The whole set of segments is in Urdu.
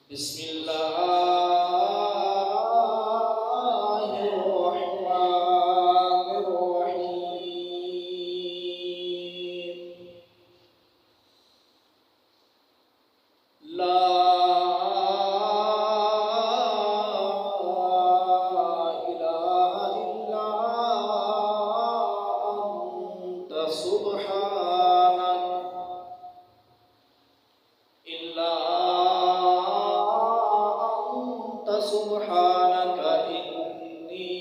بسم اللہ الرحمن الرحیم لا الہ الا انت سبحانک سبحانك إني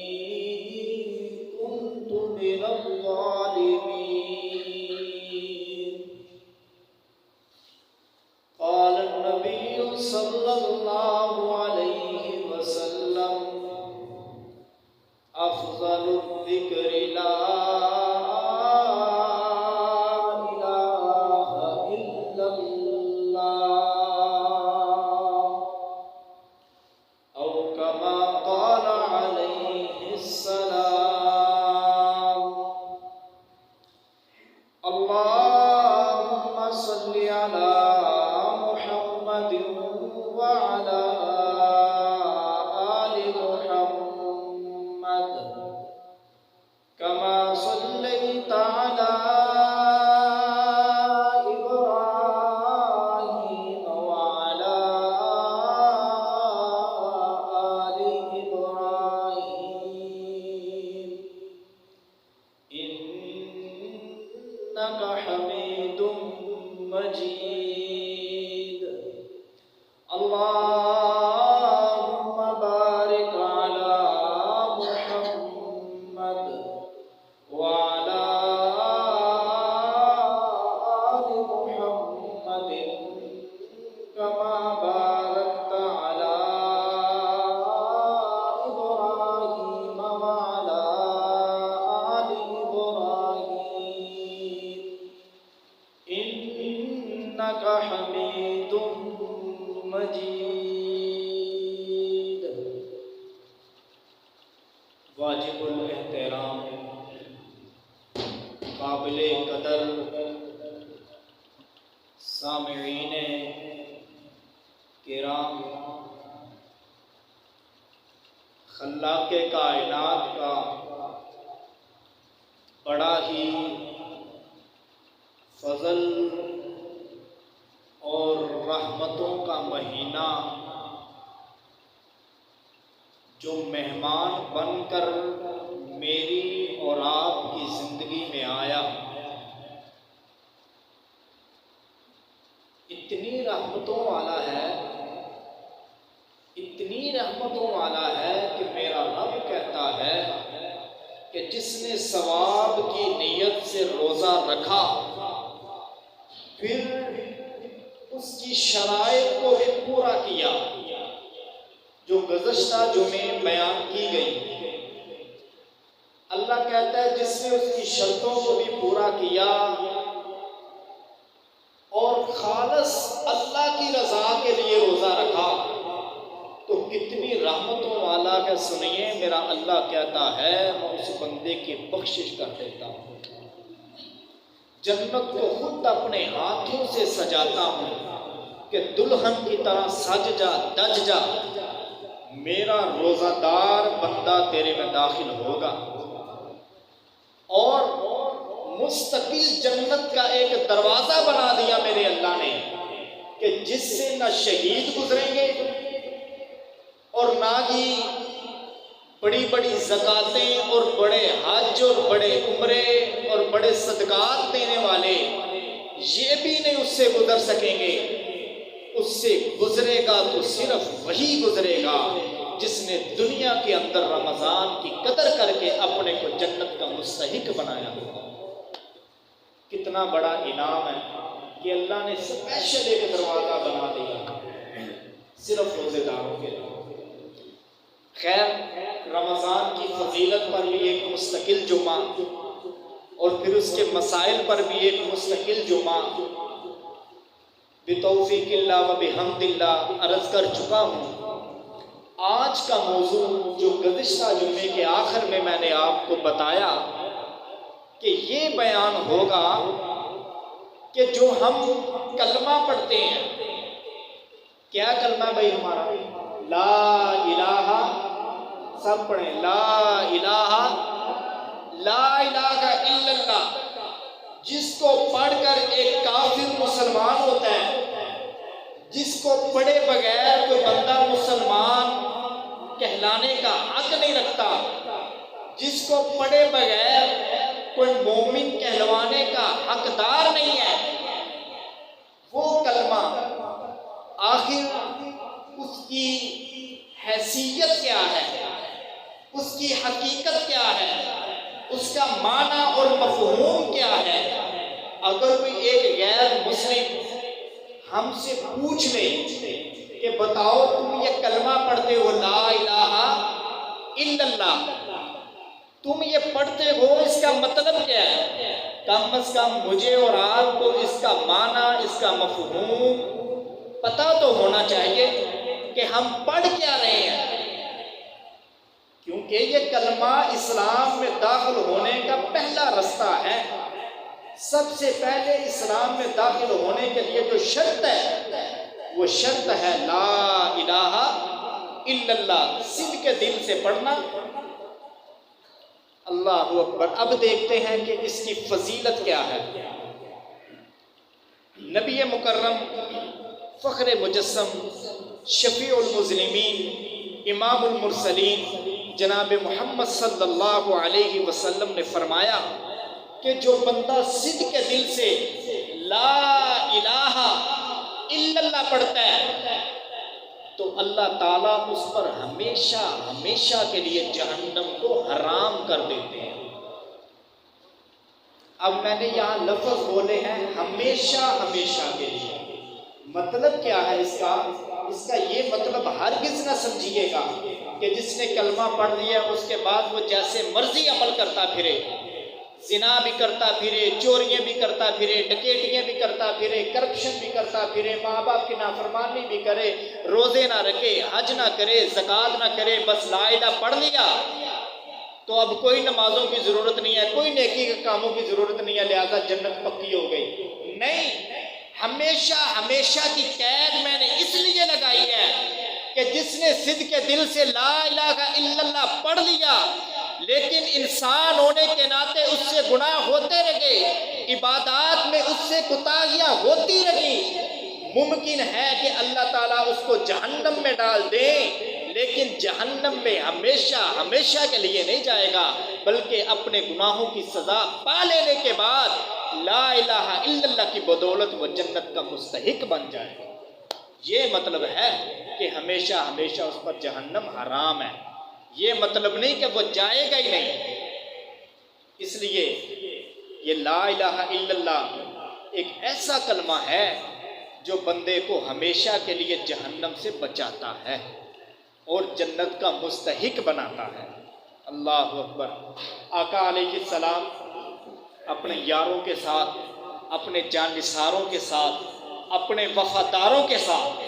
كنت من الظالمين. قال النبي صلى الله عليه وسلم أفضل الذكر لا إله إلا الله كما قال عليه السلام. اللهم صل على محمد وعلى آل محمد كما صليت على إنك حميد مجيد. اللهم بارك على محمد وعلى آل محمد كما باركت على إبراهيم وعلى آل إبراهيم إنك حميد مجيد. واجب الاحترام قابل قدر سامعین کرام، خلاق کائنات کا بڑا ہی فضل اور رحمتوں کا مہینہ جو مہمان بن کر میری اور آپ کی زندگی میں آیا، اتنی رحمتوں والا ہے، اتنی رحمتوں والا ہے کہ میرا رب کہتا ہے کہ جس نے ثواب کی نیت سے روزہ رکھا، پھر اس کی شرائط کو بھی پورا کیا جو گزشتہ جمعے بیان کی گئی. اللہ کہتا ہے جس نے اس کی شرطوں کو بھی پورا کیا اور خالص اللہ کی رضا کے لیے روزہ رکھا، تو کتنی رحمتوں والا کہ سنیے میرا اللہ کہتا ہے میں اس بندے کی بخشش کر دیتا ہوں، جنت کو خود اپنے ہاتھوں سے سجاتا ہوں کہ دلہن کی طرح سج جا دج جا، میرا روزہ دار بندہ تیرے میں داخل ہوگا. اور مستقل جنت کا ایک دروازہ بنا دیا میرے اللہ نے کہ جس سے نہ شہید گزریں گے اور نہ ہی بڑی بڑی زکاتیں اور بڑے حج اور بڑے عمرے اور بڑے صدقات دینے والے یہ بھی نہیں اس سے گزر سکیں گے. اس سے گزرے گا تو صرف وہی گزرے گا جس نے دنیا کے اندر رمضان کی قدر کر کے اپنے کو جنت کا مستحق بنایا. کتنا بڑا انعام ہے کہ اللہ نے اسپیشل ایک دروازہ بنا دیا صرف روزے داروں کے لیے. خیر، رمضان کی فضیلت پر بھی ایک مستقل جمعہ اور پھر اس کے مسائل پر بھی ایک مستقل جمعہ بتوفیق اللہ و بحمد اللہ عرض کر چکا ہوں. آج کا موضوع جو گزشتہ جمعے کے آخر میں نے آپ کو بتایا کہ یہ بیان ہوگا کہ جو ہم کلمہ پڑھتے ہیں کیا کلمہ بھائی ہمارا؟ لا الہ، سب پڑھیں لا الہ، لا الہ الا اللہ، جس کو پڑھ کر ایک کافر مسلمان ہوتا ہے، جس کو پڑھے بغیر کوئی بندہ مسلمان کہلانے کا حق نہیں رکھتا، جس کو پڑھے بغیر کوئی مومن کہلوانے کا حقدار نہیں ہے، وہ کلمہ آخر اس کی حیثیت کیا ہے، اس کی حقیقت کیا ہے، اس کا معنی اور مفہوم کیا ہے؟ اگر کوئی ایک غیر مسلم ہم سے پوچھ لے کہ بتاؤ تم یہ کلمہ پڑھتے ہو لا الہ الا اللہ، تم یہ پڑھتے ہو اس کا مطلب کیا ہے؟ کم از کم مجھے اور آپ کو اس کا معنی، اس کا مفہوم پتہ تو ہونا چاہیے کہ ہم پڑھ کیا رہے ہیں، کیونکہ یہ کلمہ اسلام میں داخل ہونے کا پہلا رستہ ہے۔ سب سے پہلے اسلام میں داخل ہونے کے لیے جو شرط ہے وہ شرط ہے لا الہ الا اللہ، صدق کے دل سے پڑھنا۔ اللہ اکبر۔ اب دیکھتے ہیں کہ اس کی فضیلت کیا ہے۔ نبی مکرم فخر مجسم شفیع المذنبین امام المرسلین جناب محمد صلی اللہ علیہ وسلم نے فرمایا کہ جو بندہ صدق کے دل سے لا الہ الا اللہ پڑھتا ہے تو اللہ تعالیٰ اس پر ہمیشہ ہمیشہ کے لیے جہنم کو حرام کر دیتے ہیں۔ اب میں نے یہاں لفظ بولے ہیں ہمیشہ ہمیشہ کے لیے، مطلب کیا ہے اس کا؟ اس کا یہ مطلب ہرگز نہ سمجھیے گا کہ جس نے کلمہ پڑھ لیا اس کے بعد وہ جیسے مرضی عمل کرتا پھرے، زنا بھی کرتا پھرے، چوریاں بھی کرتا پھرے، ڈکیٹیاں بھی کرتا پھرے، کرپشن بھی کرتا پھرے، ماں باپ کی نافرمانی بھی کرے، روزے نہ رکھے، حج نہ کرے، زکوٰۃ نہ کرے، بس لا الہ پڑھ لیا تو اب کوئی نمازوں کی ضرورت نہیں ہے، کوئی نیکی کے کاموں کی ضرورت نہیں ہے، لہذا جنت پکی ہو گئی۔ نہیں، ہمیشہ ہمیشہ کی قید میں نے اس لیے لگائی ہے کہ جس نے صدق کے دل سے لا الہ الا اللہ پڑھ لیا لیکن انسان ہونے کے ناطے اس سے گناہ ہوتے رہے، عبادات میں اس سے کوتاہیاں ہوتی رہی، ممکن ہے کہ اللہ تعالیٰ اس کو جہنم میں ڈال دے، لیکن جہنم میں ہمیشہ ہمیشہ کے لیے نہیں جائے گا، بلکہ اپنے گناہوں کی سزا پا لینے کے بعد لا الہ الا اللہ کی بدولت وہ جنت کا مستحق بن جائے گا۔ یہ مطلب ہے کہ ہمیشہ ہمیشہ اس پر جہنم حرام ہے، یہ مطلب نہیں کہ وہ جائے گا ہی نہیں۔ اس لیے یہ لا الہ الا اللہ ایک ایسا کلمہ ہے جو بندے کو ہمیشہ کے لیے جہنم سے بچاتا ہے اور جنت کا مستحق بناتا ہے۔ اللہ اکبر۔ آقا علیہ السلام اپنے یاروں کے ساتھ، اپنے جانثاروں کے ساتھ، اپنے وفاداروں کے ساتھ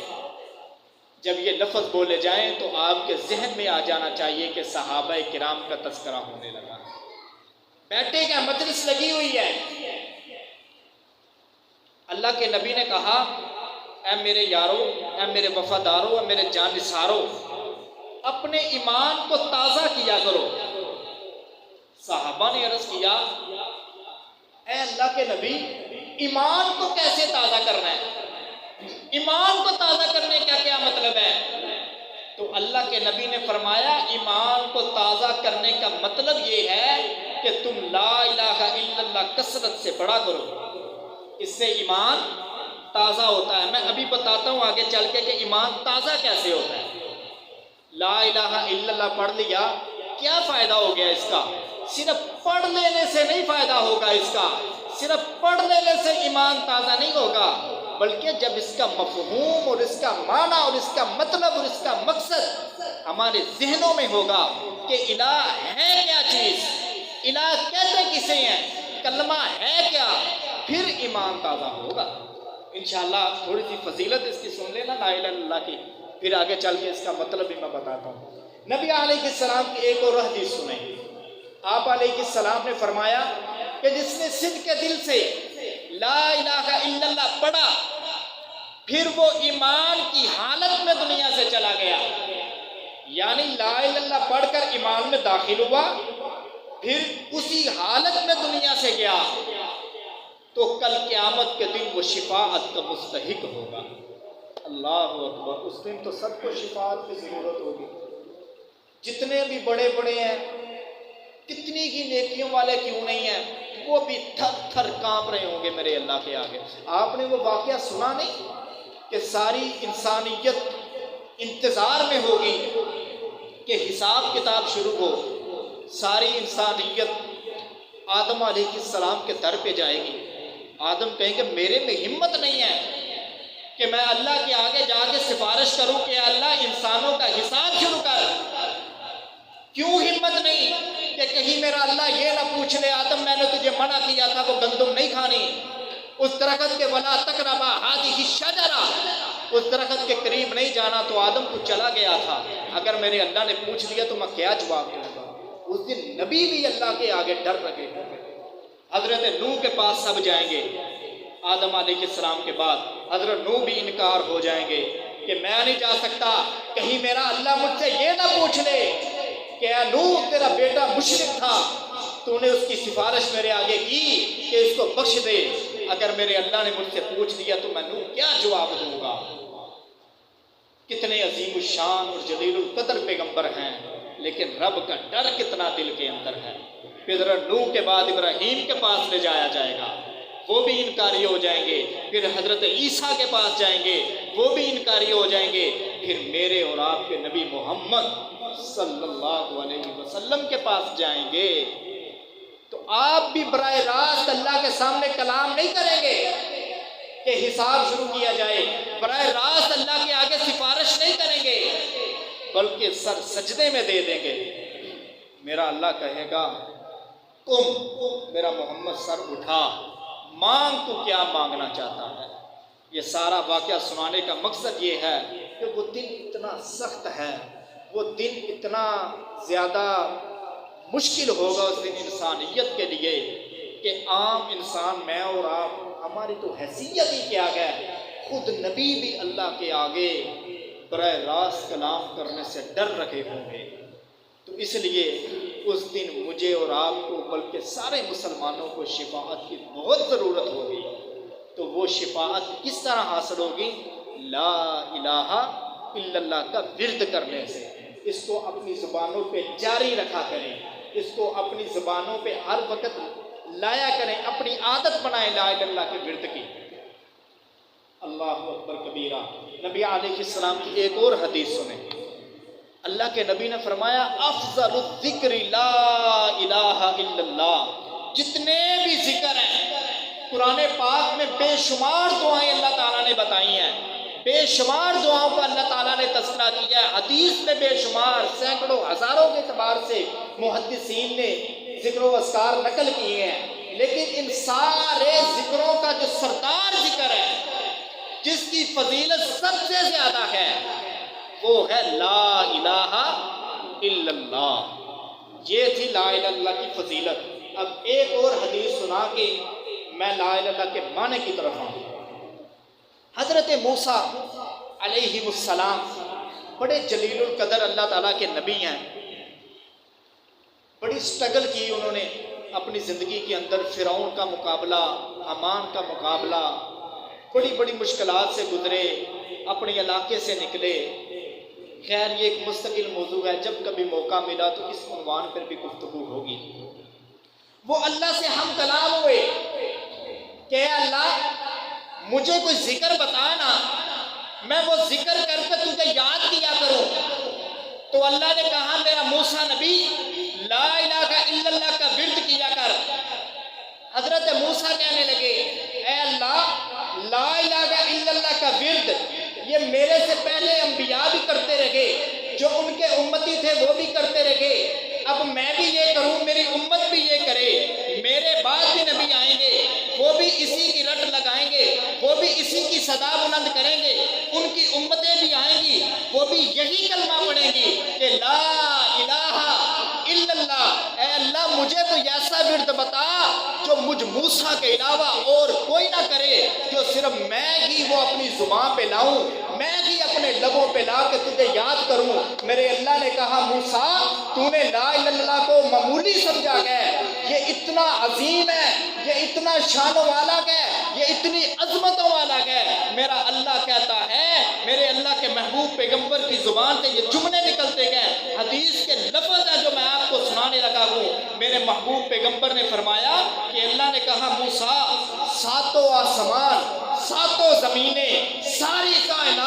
جب یہ لفظ بولے جائیں تو آپ کے ذہن میں آ جانا چاہیے کہ صحابہ کرام کا تذکرہ ہونے لگا، بیٹھے کیا مجلس لگی ہوئی ہے۔ اللہ کے نبی نے کہا اے میرے یاروں، اے میرے وفاداروں، اے میرے جانثاروں، اپنے ایمان کو تازہ کیا کرو۔ صحابہ نے عرض کیا اے اللہ کے نبی، ایمان کو کیسے تازہ کرنا ہے؟ ایمان کو تازہ کرنے کا کیا مطلب ہے؟ تو اللہ کے نبی نے فرمایا ایمان کو تازہ کرنے کا مطلب یہ ہے کہ تم لا الہ الا اللہ کثرت سے پڑھا کرو، اس سے ایمان تازہ ہوتا ہے۔ میں ابھی بتاتا ہوں آگے چل کے کہ ایمان تازہ کیسے ہوتا ہے۔ لا الہ الا اللہ پڑھ لیا، کیا فائدہ ہو گیا اس کا؟ صرف پڑھ لینے سے نہیں فائدہ ہوگا اس کا، صرف پڑھ لینے سے ایمان تازہ نہیں ہوگا، بلکہ جب اس کا مفہوم اور اس کا معنی اور اس کا مطلب اور اس کا مقصد ہمارے ذہنوں میں ہوگا کہ الہ ہے کیا چیز، الہ کہتے کسے ہیں، کلمہ ہے کیا، پھر ایمان تازہ ہوگا۔ انشاءاللہ تھوڑی سی فضیلت اس کی سن لینا لا الہ الا اللہ کی، پھر آگے چل کے اس کا مطلب بھی میں بتاتا ہوں۔ نبی علیہ السلام کی ایک اور حدیث سنیں۔ آپ علیہ السلام نے فرمایا کہ جس نے صدق کے دل سے لا الہ الا اللہ پڑھا پھر وہ ایمان کی حالت میں دنیا سے چلا گیا، یعنی لا الہ الا اللہ پڑھ کر ایمان میں داخل ہوا، پھر اسی حالت میں دنیا سے گیا، تو کل قیامت کے دن وہ شفاعت کا مستحق ہوگا۔ اللہ اکبر، اس دن تو سب کو شفاعت کی ضرورت ہوگی، جتنے بھی بڑے بڑے ہیں، کتنی ہی نیکیوں والے کیوں نہیں ہیں، وہ بھی تھر تھر کانپ رہے ہوں گے میرے اللہ کے آگے۔ آپ نے وہ واقعہ سنا نہیں کہ ساری انسانیت انتظار میں ہوگی کہ حساب کتاب شروع ہو، ساری انسانیت آدم علیہ السلام کے در پہ جائے گی، آدم کہیں کہ میرے میں ہمت نہیں ہے کہ میں اللہ کے آگے جا کے سفارش کروں کہ اللہ انسانوں کا حساب شروع کر۔ کیوں ہمت نہیں کہ کہیں میرا اللہ یہ نہ پوچھ لے آدم میں نے تجھے منع کیا تھا وہ گندم نہیں کھانی، اس درخت کے ولا تقربا ہذہ الشجرہ، اس درخت کے قریب نہیں جانا، تو آدم تو چلا گیا تھا، اگر میرے اللہ نے پوچھ لیا تو میں کیا جواب دوں گا۔ اس دن نبی بھی اللہ کے آگے ڈر رہے ہوں گے۔ حضرت نوح کے پاس سب جائیں گے، آدم علیہ السلام کے بعد حضرت نوح بھی انکار ہو جائیں گے کہ میں نہیں جا سکتا، کہیں میرا اللہ مجھ سے یہ نہ پوچھ لے کہ اے نوح تیرا بیٹا مشرک تھا، تو نے اس کی سفارش میرے آگے کی کہ اس کو بخش دے، اگر میرے اللہ نے مجھ سے پوچھ لیا تو میں نوح کیا جواب دوں گا۔ کتنے عظیم الشان اور جلیل القدر پیغمبر ہیں، لیکن رب کا ڈر کتنا دل کے اندر ہے۔ پھر حضرت نوح کے بعد ابراہیم کے پاس لے جایا جائے گا، وہ بھی انکاری ہو جائیں گے، پھر حضرت عیسیٰ کے پاس جائیں گے، وہ بھی انکاری ہو جائیں گے، پھر میرے اور آپ کے نبی محمد صلی اللہ علیہ وسلم کے پاس جائیں گے، تو آپ بھی براہ راست اللہ کے سامنے کلام نہیں کریں گے کہ حساب شروع کیا جائے، براہ راست اللہ کے آگے سفارش نہیں کریں گے، بلکہ سر سجدے میں دے دیں گے۔ میرا اللہ کہے گا قم، میرا محمد سر اٹھا، مانگ تو کیا مانگنا چاہتا ہے۔ یہ سارا واقعہ سنانے کا مقصد یہ ہے کہ وہ دن اتنا سخت ہے، وہ دن اتنا زیادہ مشکل ہوگا اس دن انسانیت کے لیے کہ عام انسان میں اور آپ، ہماری تو حیثیت ہی کیا ہے، خود نبی بھی اللہ کے آگے براہ راست کلام کرنے سے ڈر رہے ہوں گے۔ تو اس لیے اس دن مجھے اور آپ کو بلکہ سارے مسلمانوں کو شفاعت کی بہت ضرورت ہوگی۔ تو وہ شفاعت کس طرح حاصل ہوگی؟ لا الہ الا اللہ کا ورد کرنے سے۔ اس کو اپنی زبانوں پہ جاری رکھا کریں، اس کو اپنی زبانوں پہ ہر وقت لایا کریں، اپنی عادت بنائیں لا الہ الا اللہ کے ورد کی۔ اللہ اکبر کبیرہ۔ نبی علیہ السلام کی ایک اور حدیث سنیں، اللہ کے نبی نے فرمایا افضل الذکر لا الہ الا اللہ۔ جتنے بھی ذکر ہیں قرآن پاک میں بے شمار دعائیں اللہ تعالیٰ نے بتائی ہیں، بے شمار دعاؤں کا اللہ تعالیٰ نے تذکرہ کیا ہے، حدیث میں بے شمار سینکڑوں ہزاروں کے اعتبار سے محدثین نے ذکر و اذکار نقل کیے ہیں، لیکن ان سارے ذکروں کا جو سردار ذکر ہے، جس کی فضیلت سب سے زیادہ ہے، وہ ہے لا الہ الا اللہ۔ یہ تھی لا الہ الا اللہ کی فضیلت۔ اب ایک اور حدیث سنا کے میں لا الہ الا اللہ کے معنی کی طرف آؤں۔ حضرت موسیٰ علیہ السلام بڑے جلیل القدر اللہ تعالیٰ کے نبی ہیں، بڑی سٹرگل کی انہوں نے اپنی زندگی کے اندر، فرعون کا مقابلہ، حامان کا مقابلہ، بڑی بڑی مشکلات سے گزرے، اپنے علاقے سے نکلے۔ خیر یہ ایک مستقل موضوع ہے، جب کبھی موقع ملا تو اس عنوان پر بھی گفتگو ہوگی۔ وہ اللہ سے ہم کلام ہوئے کہ اے اللہ مجھے کوئی ذکر بتا نا، میں وہ ذکر کر کے تجھے یاد کیا کروں۔ تو اللہ نے کہا میرا موسیٰ نبی لا الہ الا اللہ کا ورد کیا کر۔ حضرت موسیٰ کہنے لگے اے اللہ لا الہ الا اللہ کا ورد یہ میرے سے پہلے انبیاء بھی کرتے رہے، جو ان کے امتی تھے وہ بھی کرتے رہے، اب میں بھی یہ کروں، میری امت بھی یہ کرے، میرے بعد بھی نبی آئیں گے وہ بھی اسی کی رٹ لگائیں گے، وہ بھی اسی کی صدا بلند کریں گے، ان کی امتیں بھی آئیں گی وہ بھی یہی کلمہ پڑھیں گی کہ لا الہ الا اللہ۔ اے اللہ مجھے کوئی ایسا ورد بتا جو مجھ موسیٰ کے علاوہ اور کوئی نہ کرے، جو صرف میں ہی وہ اپنی زبان پہ لاؤں، میں ہی اپنے لبوں پہ لا کے تجھے یاد کروں۔ میرے اللہ نے کہا موسیٰ تو نے لا الہ الا اللہ کو معمولی سمجھا گیا، یہ اتنا عظیم ہے، یہ اتنا شان والا ہے، یہ اتنی عظمتوں والا ہے۔ میرا اللہ کہتا ہے، میرے اللہ کے محبوب پیغمبر کی زبان سے یہ جملے نکلتے گئے، حدیث کے لفظ ہیں جو میں آپ کو سنانے لگا ہوں۔ میرے محبوب پیغمبر نے فرمایا کہ اللہ نے کہا موسیٰ ساتوں آسمان، ساتوں زمینیں، ساری کائنات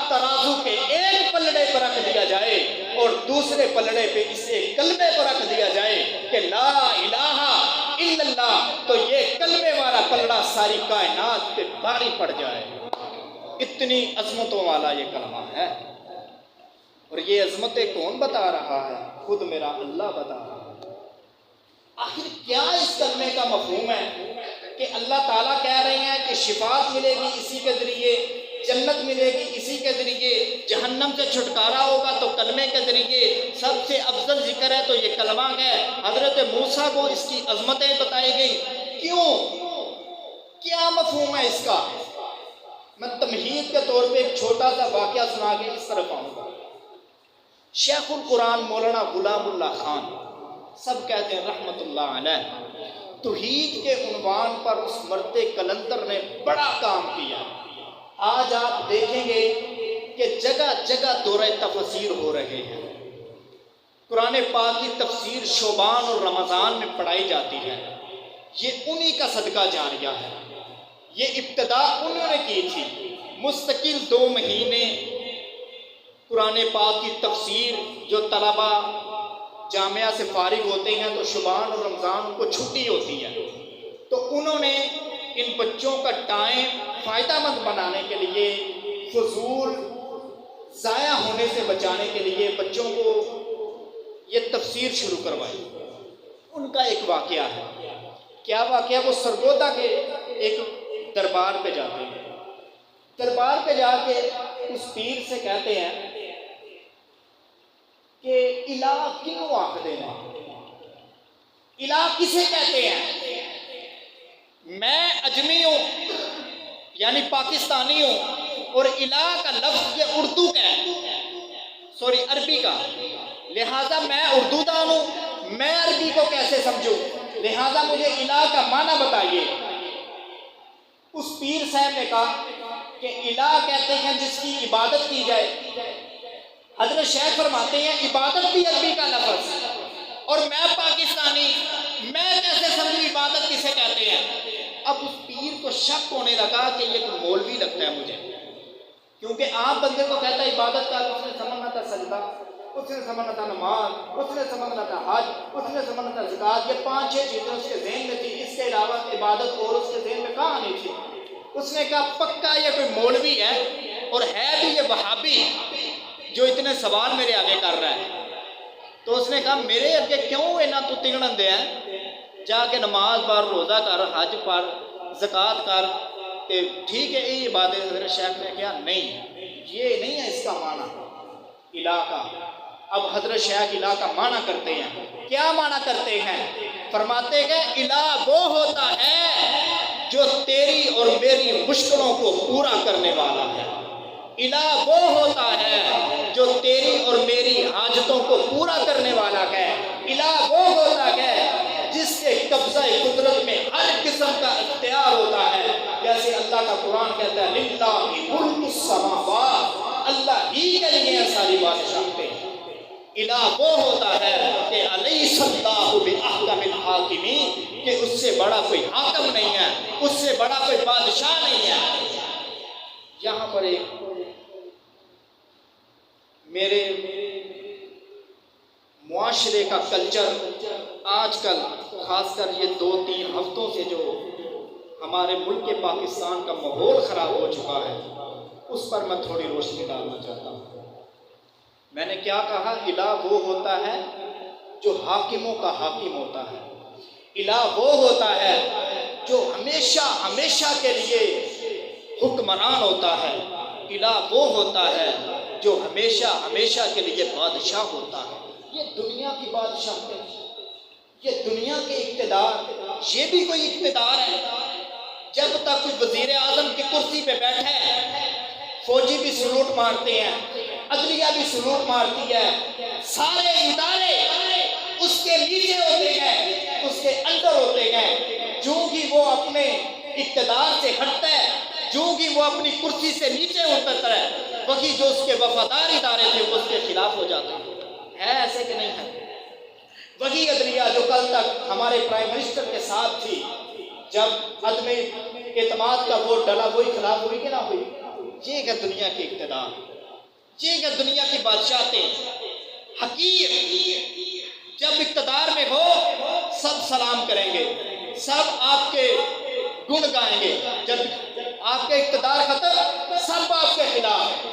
ترازو کے ایک پلڑے پر رکھ دیا جائے اور دوسرے پلڑے پہ اسے کلمے پر رکھ دیا جائے کہ لا الہ الا اللہ، تو یہ کلمے والا پلڑا ساری کائنات پہ بھاری پڑ جائے۔ اتنی عظمتوں والا یہ کلمہ ہے، اور یہ عظمتیں کون بتا رہا ہے؟ خود میرا اللہ بتا رہا ہے۔ آخر کیا اس کلمے کا مفہوم ہے کہ اللہ تعالیٰ کہہ رہے ہیں کہ شفاعت ملے گی اسی کے ذریعے، جنت ملے گی اسی کے ذریعے، جہنم سے چھٹکارا ہوگا تو کلمے کے ذریعے، سب سے افضل ذکر ہے تو یہ کلمہ ہے۔ حضرت موسیٰ کو اس کی عظمتیں بتائی گئی، کیوں؟ کیا مفہوم ہے اس کا؟ میں تمہید کے طور پہ ایک چھوٹا سا واقعہ سنا کے اس طرف آؤں گا۔ شیخ القرآن مولانا غلام اللہ خان، سب کہتے ہیں رحمت اللہ علیہ، توحید کے عنوان پر اس مرد کلندر نے بڑا کام کیا۔ آج آپ دیکھیں گے کہ جگہ جگہ دورہ تفسیر ہو رہے ہیں، قرآن پاک کی تفسیر شعبان اور رمضان میں پڑھائی جاتی ہے، یہ انہی کا صدقہ جاریہ ہے۔ یہ ابتدا انہوں نے کی تھی، مستقل 2 مہینے قرآن پاک کی تفسیر، جو طلبہ جامعہ سے فارغ ہوتے ہیں تو شعبان اور رمضان کو چھٹی ہوتی ہے، تو انہوں نے ان بچوں کا ٹائم فائدہ مند بنانے کے لیے، فضول ضائع ہونے سے بچانے کے لیے بچوں کو یہ تفسیر شروع کروائی۔ ان کا ایک واقعہ ہے۔ کیا واقعہ؟ وہ سرگودا کے ایک دربار پہ جاتے ہیں، دربار پہ جا کے اس پیر سے کہتے ہیں کہ الہ کیوں آخدے ہیں؟ الہ کسے کہتے ہیں؟ میں اجمی ہوں، یعنی پاکستانی ہوں، اور الہ کا لفظ یہ اردو کا ہے، عربی کا، لہٰذا میں اردو دان ہوں، میں عربی کو کیسے سمجھوں؟ لہٰذا مجھے الہ کا معنی بتائیے۔ اس پیر صاحب نے کہا کہ الہ کہتے ہیں جس کی عبادت کی جائے۔ حضرت شیخ فرماتے ہیں عبادت بھی عربی کا لفظ، اور میں پاکستانی، میں کیسے سمجھوں عبادت کسے کہتے ہیں؟ اب اس پیر کو شک ہونے لگا کہ یہ کوئی مولوی لگتا ہے مجھے، کیونکہ عام بندے کو کہتا ہے عبادت کا، اس نے سمجھنا تھا سجدہ، اس نے سمجھنا تھا نماز، اس نے سمجھنا تھا حج، اس نے سمجھنا تھا زکات، یہ 5-6 چیزیں اس کے ذہن میں تھی، اس کے علاوہ عبادت اور اس کے ذہن میں کہاں نہیں تھی۔ اس نے کہا پکا یہ کوئی مولوی ہے، اور ہے بھی یہ وہابی جو اتنے سوال میرے آگے کر رہا ہے۔ تو اس نے کہا میرے اگے کیوں اینا تو تگڑن دے ہیں، جا کے نماز پڑھ، روزہ کر، حج پڑھ، زکات کر، ٹھیک ہے یہ عبادت۔ حضرت شیخ نے کہا نہیں، یہ نہیں ہے اس کا معنی الہ کا۔ اب حضرت شیخ الہ کا معنی کرتے ہیں۔ کیا معنی کرتے ہیں؟ فرماتے ہیں الہ وہ ہوتا ہے جو تیری اور میری مشکلوں کو پورا کرنے والا ہے۔ الہ وہ ہوتا ہے جو تیری اور میری حاجتوں کو پورا کرنے والا ہے۔ الہ وہ ہوتا ہے جس کے قبضہ قدرت میں ہر قسم کا اختیار ہوتا ہے، جیسے اللہ کا قرآن کہتا ہے للہ ملک السماوات، اللہ ہی کے لیے ہیں ساری بادشاہتیں۔ الہ وہ ہوتا ہے کہ الیس اللہ باحکم الحاکمین، کہ اس سے بڑا کوئی حاکم نہیں ہے، اس سے بڑا کوئی بادشاہ نہیں ہے۔ یہاں پر ایک میرے معاشرے کا کلچر آج کل، خاص کر یہ 2-3 ہفتوں سے جو ہمارے ملک پاکستان کا ماحول خراب ہو چکا ہے، اس پر میں تھوڑی روشنی ڈالنا چاہتا ہوں۔ میں نے کیا کہا؟ الہ وہ ہوتا ہے جو حاکموں کا حاکم ہوتا ہے۔ الہ وہ ہوتا ہے جو ہمیشہ ہمیشہ کے لیے حکمران ہوتا ہے۔ الہ وہ ہوتا ہے جو ہمیشہ ہمیشہ کے لیے بادشاہ ہوتا ہے۔ یہ دنیا کی بادشاہتیں، یہ دنیا کے اقتدار یہ بھی کوئی اقتدار ہے؟ جب تک کوئی وزیر اعظم کی کرسی پہ بیٹھا ہے فوجی بھی سلوٹ مارتے ہیں، عدلیہ بھی سلوٹ مارتی ہے، سارے ادارے اس کے نیچے ہوتے گئے، اس کے اندر ہوتے گئے۔ جو کہ وہ اپنے اقتدار سے ہٹتا ہے، جو کہ وہ اپنی کرسی سے نیچے اترتا ہے، وہی جو اس کے وفادار ادارے تھے وہ اس کے خلاف ہو جاتے ہیں۔ ہے ایسے کہ نہیں ہے؟ وہی عدلیہ جو کل تک ہمارے پرائم منسٹر کے ساتھ تھی، جب عدم اعتماد کا ووٹ ڈالا وہی خلاف ہوئی کہ نہ ہوئی؟ یہ ہے دنیا کے اقتدار، یہ ہے دنیا کی بادشاہتیں۔ حقیر جب اقتدار میں ہو سب سلام کریں گے، سب آپ کے گن گائیں گے، جب آپ کے اقتدار ختم سب آپ کے خلاف۔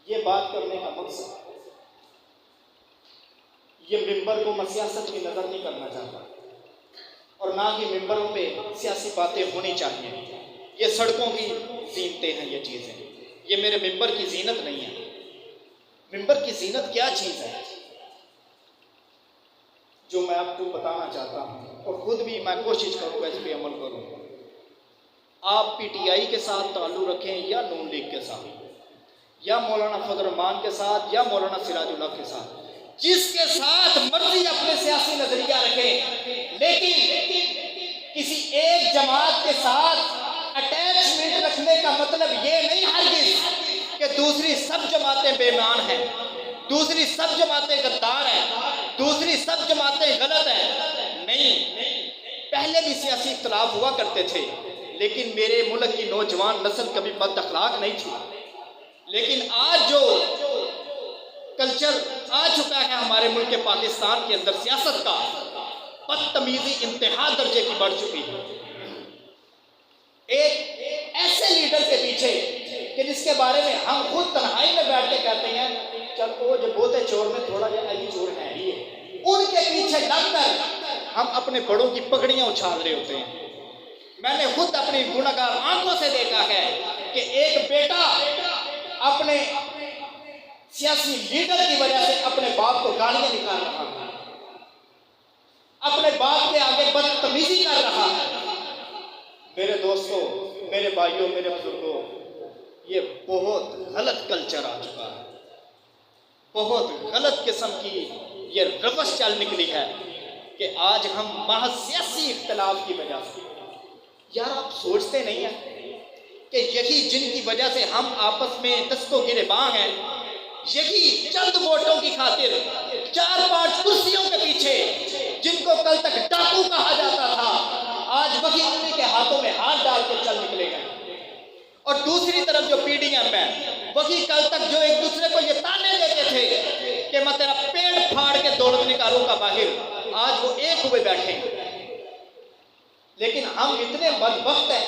یہ بات کرنے کا مقصد، یہ ممبر کو میں سیاست کی نظر نہیں کرنا چاہتا، اور نہ ہی ممبروں پہ سیاسی باتیں ہونی چاہیے۔ یہ سڑکوں کی زینتیں ہیں، یہ چیزیں، یہ میرے ممبر کی زینت نہیں ہے۔ ممبر کی زینت کیا چیز ہے جو میں آپ کو بتانا چاہتا ہوں، اور خود بھی میں کوشش کروں گا اس پہ عمل کروں۔ آپ پی ٹی آئی کے ساتھ تعلق رکھیں یا نون لیگ کے ساتھ، یا مولانا فضل الرحمان کے ساتھ، یا مولانا سراج اللہ کے ساتھ، جس کے ساتھ مرضی اپنے سیاسی نظریہ رکھیں، لیکن کسی ایک جماعت کے ساتھ اٹیچمنٹ رکھنے کا مطلب یہ نہیں ہرگز کہ دوسری سب جماعتیں بے ایمان ہیں، دوسری سب جماعتیں غدار ہیں، دوسری سب جماعتیں غلط ہیں۔ نہیں، پہلے بھی سیاسی اختلاف ہوا کرتے تھے، لیکن میرے ملک کی نوجوان نسل کبھی بد اخلاق نہیں تھی۔ لیکن آج جو کلچر آ چکا ہے ہمارے ملک پاکستان کے اندر سیاست کا، بدتمیزی انتہا درجے کی بڑھ چکی ہے۔ ایک ایسے لیڈر کے پیچھے کہ جس کے بارے میں ہم خود تنہائی میں بیٹھ کے کہتے ہیں چل وہ جو بوتے چور میں تھوڑا جا علی چور ہے ہی ہے، ان کے پیچھے لگ کر ہم اپنے بڑوں کی پگڑیاں اچھال رہے ہوتے ہیں۔ میں نے خود اپنی گناہگار آنکھوں سے دیکھا ہے کہ ایک بیٹا اپنے سیاسی لیڈر کی وجہ سے اپنے باپ کو گالیاں نکال رہا ہے، اپنے باپ کے آگے بدتمیزی کر رہا ہے۔ میرے دوستوں، میرے بھائیوں، میرے بزرگوں، یہ بہت غلط کلچر آ چکا ہے، بہت غلط قسم کی یہ روش چل نکلی ہے کہ آج ہم محض سیاسی اختلاف کی وجہ سے، یار آپ سوچتے نہیں ہیں کہ یہی جن کی وجہ سے ہم آپس میں دست و گریباں ہیں، یہی چند ووٹوں کی خاطر 4-5 کرسیوں کے پیچھے جن کو کل تک ڈاکو کہا جاتا تھا، آج وہی انہی کے ہاتھوں میں ہاتھ ڈال کے چل نکلے گئے۔ اور دوسری طرف جو پی ڈی ایم ہے، وہی کل تک جو ایک دوسرے کو یہ تانے دیتے تھے کہ میں تیرا پیڑ پھاڑ کے دوڑ نکالوں گا باہر، آج وہ ایک ہوئے بیٹھے ہیں۔ لیکن ہم اتنے بدبخت ہیں،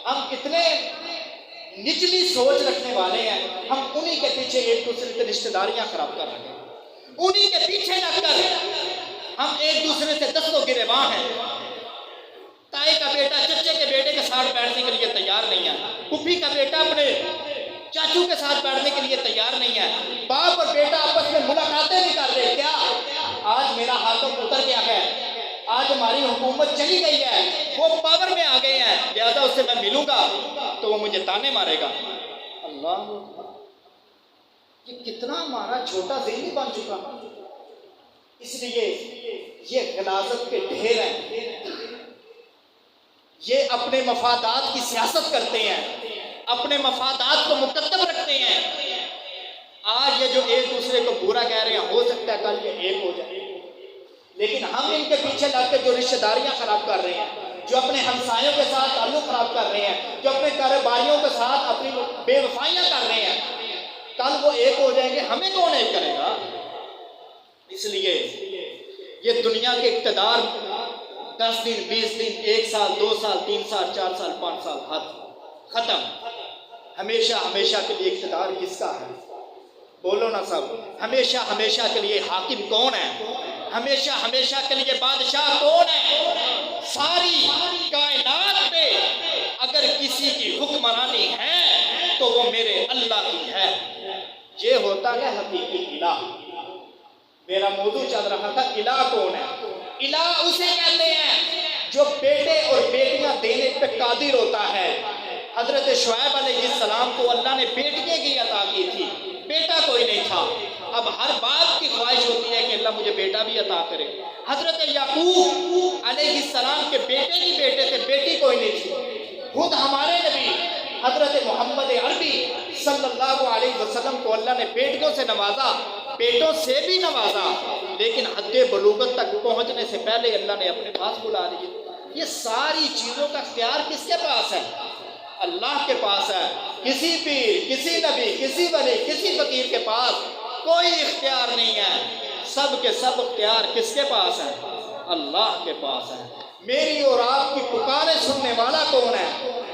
ہم اتنے نچلی سوچ رکھنے والے ہیں، ہم انہی کے پیچھے ایک دوسرے سے رشتہ داریاں خراب کر رہے ہیں، انہی کے پیچھے لگ کر ہم ایک دوسرے سے دست و گریباں ہیں۔ تائی کا بیٹا چچے کے بیٹے کے ساتھ بیٹھنے کے لیے تیار نہیں ہے، پھوپھی کا بیٹا اپنے چاچو کے ساتھ بیٹھنے کے لیے تیار نہیں ہے، باپ اور بیٹا آپس میں ملاقاتیں نہیں کر رہے۔ کیا آج میرا ہاتھوں اتر گیا ہے، آج ہماری حکومت چلی گئی ہے، وہ پاور میں آ گئے ہیں، لہذا اس سے میں ملوں گا تو وہ مجھے تانے مارے گا۔ اللہ، یہ کتنا ہمارا چھوٹا ذہنی بن چکا۔ اس لیے یہ غلاظت کے ڈھیر ہیں، یہ اپنے مفادات کی سیاست کرتے ہیں، اپنے مفادات کو مقدم رکھتے ہیں۔ آج یہ جو ایک دوسرے کو برا کہہ رہے ہیں، ہو سکتا ہے کل یہ ایک ہو جائے، لیکن ہم ان کے پیچھے لگ کے جو رشتہ داریاں خراب کر رہے ہیں، جو اپنے ہمسایوں کے ساتھ تعلق خراب کر رہے ہیں، جو اپنے کاروباریوں کے ساتھ اپنی بے وفائیاں کر رہے ہیں، کل وہ ایک ہو جائیں گے، ہمیں کون ایک کرے گا؟ اس لیے یہ دنیا کے اقتدار 10 دن 20 دن 1 سال 2 سال 3 سال 4 سال 5 سال ختم، ہمیشہ ہمیشہ کے لیے اقتدار کس کا ہے؟ بولو نا سب، ہمیشہ ہمیشہ کے لیے حاکم کون ہے؟ ہمیشہ ہمیشہ کے لیے بادشاہ کون ہے؟ ساری کائنات میں اگر کسی کی حکمرانی ہے تو وہ میرے اللہ کی ہے۔ یہ ہوتا ہے حقیقی الہ، میرا موضوع چل رہا تھا الہ کون ہے؟ الہ اسے کہتے ہیں جو بیٹے اور بیٹیاں دینے پہ قادر ہوتا ہے۔ حضرت شعیب علیہ السلام کو اللہ نے بیٹیاں کی عطا کی تھی، بیٹا کوئی نہیں تھا۔ اب ہر باپ کی خواہش ہوتی ہے کہ اللہ مجھے بیٹا بھی عطا کرے۔ حضرت یعقوب علیہ السلام کے بیٹے ہی بیٹے تھے، بیٹی کوئی نہیں تھی۔ خود ہمارے نبی حضرت محمد عربی صلی اللہ علیہ وسلم کو اللہ نے بیٹیوں سے نوازا، بیٹوں سے بھی نوازا، لیکن حد بلوغت تک پہنچنے سے پہلے اللہ نے اپنے پاس بلا لیا۔ یہ ساری چیزوں کا اختیار کس کے پاس ہے؟ اللہ کے پاس ہے۔ کسی پیر، کسی نبی، کسی ولی، کسی فقیر کے پاس کوئی اختیار نہیں ہے۔ سب کے سب اختیار کس کے پاس ہے؟ اللہ کے پاس ہے۔ میری اور آپ کی پکارے سننے والا کون ہے؟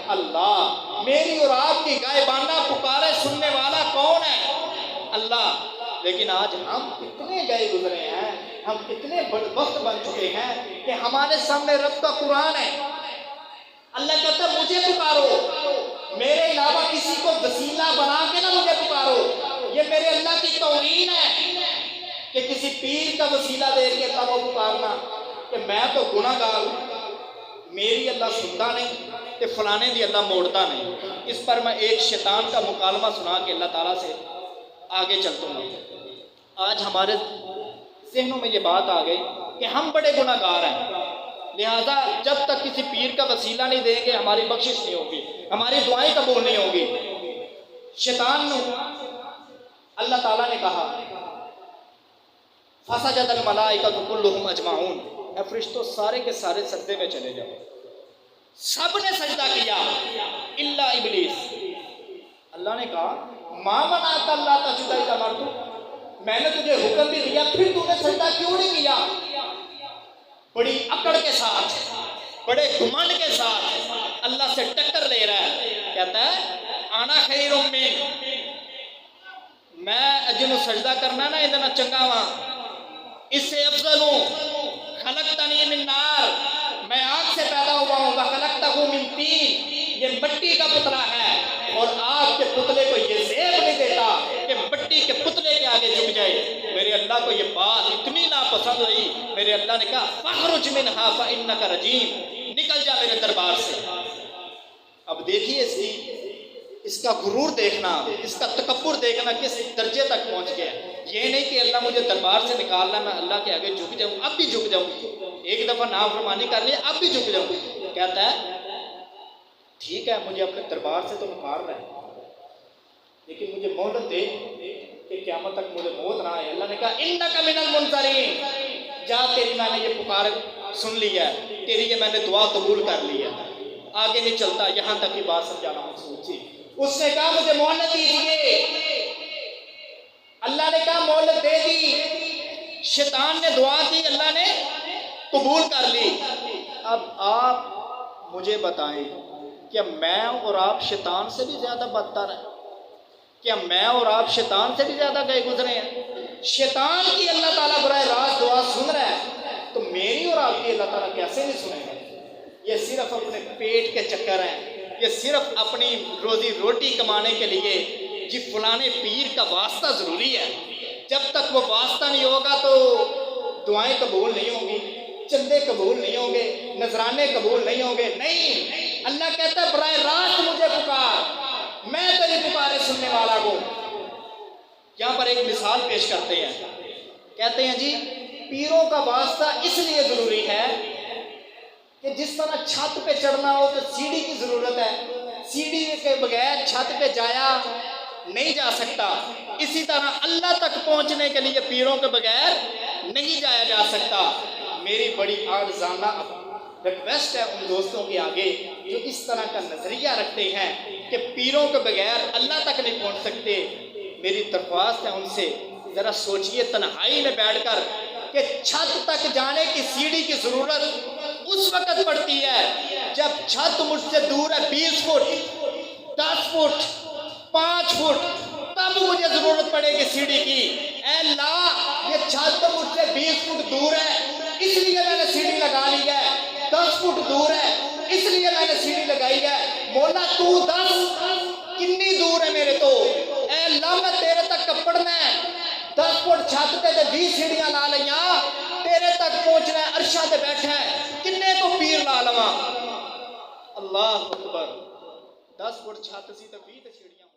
اللہ۔ میری اور آپ کی غائبانہ پکارے سننے والا کون ہے؟ اللہ۔ لیکن آج ہم اتنے گئے گزرے ہیں، ہم اتنے بدبخت بن چکے ہیں کہ ہمارے سامنے رب کا قرآن ہے۔ اللہ کہتا ہے مجھے پکارو، میرے علاوہ کسی کو وسیلہ بنا کے نہ مجھے پکارو۔ یہ میرے اللہ کی توہین ہے کہ کسی پیر کا وسیلہ دے کے اللہ کو پکارنا کہ میں تو گناہ گار ہوں، میری اللہ سنتا نہیں کہ فلانے دی اللہ موڑتا نہیں۔ اس پر میں ایک شیطان کا مکالمہ سنا کے اللہ تعالیٰ سے آگے چلتا ہوں۔ آج ہمارے ذہنوں میں یہ بات آ گئی کہ ہم بڑے گناہ گار ہیں، لہذا جب تک کسی پیر کا وسیلہ نہیں دیں گے ہماری بخشش نہیں ہوگی، ہماری دعائیں قبول نہیں ہوگی۔ شیطان نے اللہ تعالیٰ نے کہا فَسَجَدَ الْمَلَائِكَةُ كُلُّهُمْ أَجْمَعُونَ، اے فرشتوں سارے کے سارے سجدے میں چلے جاؤ۔ سب نے سجدہ کیا الا ابلیس۔ اللہ نے کہا مَا مَنَعَكَ أَلَّا تَسْجُدَ إِذْ أَمَرْتُكَ، میں نے تجھے حکم بھی دیا پھر تو نے سجدہ کیوں نہیں کیا؟ بڑی اکڑ کے ساتھ، بڑے گھمنڈ کے ساتھ اللہ سے ٹکر لے رہا ہے، کہتا ہے آنا خیر من، میں جنہوں سجدہ کرنا نا ادنا چنگا ہوا، اس سے افضل ہوں، خلقتنی من نار، میں آگ سے پیدا ہوا ہوں، وخلقتہ من طین، یہ مٹی کا پتلا ہے، اور آگ کے پتلے کو یہ زیب نہیں دیتا کہ مٹی کے پتلے کے آگے جھک جائے۔ میرے اللہ کو یہ بات اتنی ناپسند ہوئی، میرے اللہ نے کہا فَخْرُجْ مِنْهَا فَإِنَّكَ رَجِيمٌ، نکل جا میرے دربار سے۔ اب دیکھیے اس کا غرور دیکھنا، اس کا تکبر دیکھنا کس درجے تک پہنچ گیا۔ یہ نہیں کہ اللہ مجھے دربار سے نکالنا، میں اللہ کے آگے جھک جاؤں، اب بھی جھک جاؤں، ایک دفعہ نافرمانی کر لی اب بھی جھک جاؤں۔ کہتا ہے ٹھیک ہے مجھے اپنے دربار سے تو نکال رہا ہے، لیکن مجھے مہلت دے کہ قیامت تک مجھے موت نہ آئے۔ اللہ نے کہا اِنَّكَ مِنَ الْمُنظَرِينَ، جا تیری میں نے یہ پکار سن لیا ہے، تیری یہ میں نے دعا قبول کر لی ہے، آگے نہیں چلتا، یہاں تک کی بات سمجھانا مقصود تھی۔ اس نے کہا مجھے مہلت دیجیے، اللہ نے کہا مہلت دے دی، شیطان نے دعا کی، اللہ نے قبول کر لی۔ اب آپ مجھے بتائیں کیا میں اور آپ شیطان سے بھی زیادہ بدتر ہیں؟ کیا میں اور آپ شیطان سے بھی زیادہ گئے گزرے ہیں؟ شیطان کی اللہ تعالیٰ براہ راست دعا سن رہا ہے تو میری اور آپ کی اللہ تعالیٰ کیسے نہیں سنے گا؟ یہ صرف اپنے پیٹ کے چکر ہیں، یہ صرف اپنی روزی روٹی کمانے کے لیے جی فلانے پیر کا واسطہ ضروری ہے، جب تک وہ واسطہ نہیں ہوگا تو دعائیں قبول نہیں ہوں گی، چندے قبول نہیں ہوں گے، نذرانے قبول نہیں ہوں گے۔ نہیں، اللہ کہتا ہے براہ راست مجھے پکار، میں تیری پکارے سننے والا ہوں۔ یہاں پر ایک مثال پیش کرتے ہیں، کہتے ہیں جی پیروں کا واسطہ اس لیے ضروری ہے کہ جس طرح چھت پہ چڑھنا ہو تو سیڑھی کی ضرورت ہے، سیڑھی کے بغیر چھت پہ جایا نہیں جا سکتا، اسی طرح اللہ تک پہنچنے کے لیے پیروں کے بغیر نہیں جایا جا سکتا۔ میری بڑی عاجزانہ ریکویسٹ ہے ان دوستوں کے آگے جو اس طرح کا نظریہ رکھتے ہیں کہ پیروں کے بغیر اللہ تک نہیں پہنچ سکتے، میری درخواست ہے ان سے ذرا سوچئے تنہائی میں بیٹھ کر کہ چھت تک جانے کی سیڑھی کی ضرورت اس وقت پڑتی ہے جب چھت مجھ سے دور ہے 20 فٹ 10 فٹ 5 فٹ، تب مجھے ضرورت پڑے گی سیڑھی کی۔ اے اللہ یہ چھت مجھ سے 20 فٹ دور ہے اس لیے میں نے سیڑھی لگا لی ہے، 10 فٹ دور ہے اس لیے میں نے سیڑھی لگائی ہے، مولا تو 10 کنی دور ہے میرے تو، اے اللہ میں تیرے تک کپڑنا ہے، 10 فٹ چھت تے 20 سیڑھیاں لا لیاں تیرے تک پہنچنا ہے عرشاں تے بیٹھا ہے کنے کو پیر لا لواں اللہ اکبر 10 فٹ چھت سی تے 20 تے سیڑھیاں